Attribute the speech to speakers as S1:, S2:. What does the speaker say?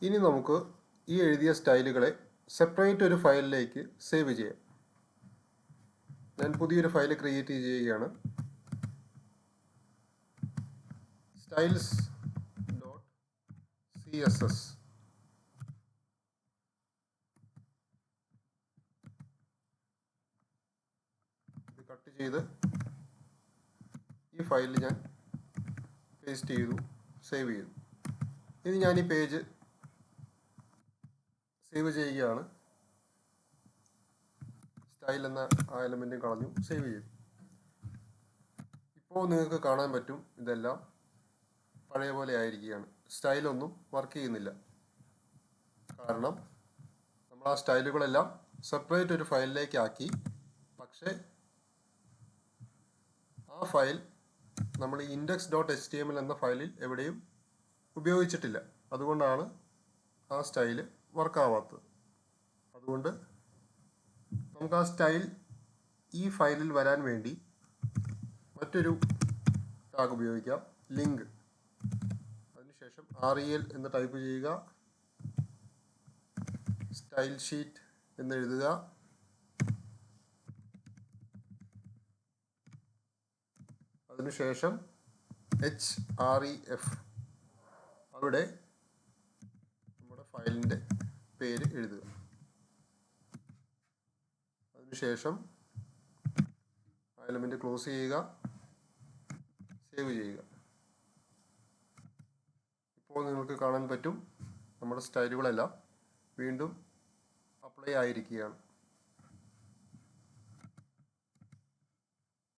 S1: ഇനി നമുക്ക് ഈ എഴുതിയ സ്റ്റൈലുകളെ സെപ്പറേറ്റ് ഒരു ഫയലിലേക്ക് സേവ് ചെയ്യാം. ഞാൻ പുതിയൊരു ഫയൽ ക്രിയേറ്റ് ചെയ്യുകയാണ്. styles.css. ഇത് കട്ട് ചെയ്ത് ഈ ഫയലിൽ ഞാൻ പേസ്റ്റ് ചെയ്തു, സേവ് ചെയ്തു. ഇനി ഞാൻ ഈ പേജ് സേവ് ചെയ്യുകയാണ്. സ്റ്റൈൽ എന്ന ആ എലമെൻറ്റും കളഞ്ഞു, സേവ് ചെയ്തു. ഇപ്പോൾ നിങ്ങൾക്ക് കാണാൻ പറ്റും ഇതെല്ലാം പഴയ പോലെ ആയിരിക്കുകയാണ്. സ്റ്റൈലൊന്നും വർക്ക് ചെയ്യുന്നില്ല. കാരണം നമ്മൾ ആ സ്റ്റൈലുകളെല്ലാം സെപ്പറേറ്റ് ഒരു ഫയലിലേക്ക് ആക്കി. പക്ഷേ ആ ഫയൽ നമ്മൾ index.html എന്ന ഫയലിൽ എവിടെയും ഉപയോഗിച്ചിട്ടില്ല. അതുകൊണ്ടാണ് ആ സ്റ്റൈൽ വർക്കാവാത്തത്. അതുകൊണ്ട് നമുക്ക് ആ സ്റ്റൈൽ ഈ ഫയലിൽ വരാൻ വേണ്ടി മറ്റൊരു ടാഗ് ഉപയോഗിക്കാം, ലിങ്ക്. അതിനുശേഷം rel എന്ന് ടൈപ്പ് ചെയ്യുക, സ്റ്റൈൽ ഷീറ്റ് എന്ന് എഴുതുക. അതിനുശേഷം href അവിടെ നമ്മുടെ ഫയലിൻ്റെ പേര് എഴുതുക. അതിനുശേഷം ആ എലമെൻറ്റ് ക്ലോസ് ചെയ്യുക, സേവ് ചെയ്യുക. ഇപ്പോൾ നിങ്ങൾക്ക് കാണാൻ പറ്റും നമ്മുടെ സ്റ്റൈലുകളെല്ലാം വീണ്ടും അപ്ലൈ ആയിരിക്കുകയാണ്.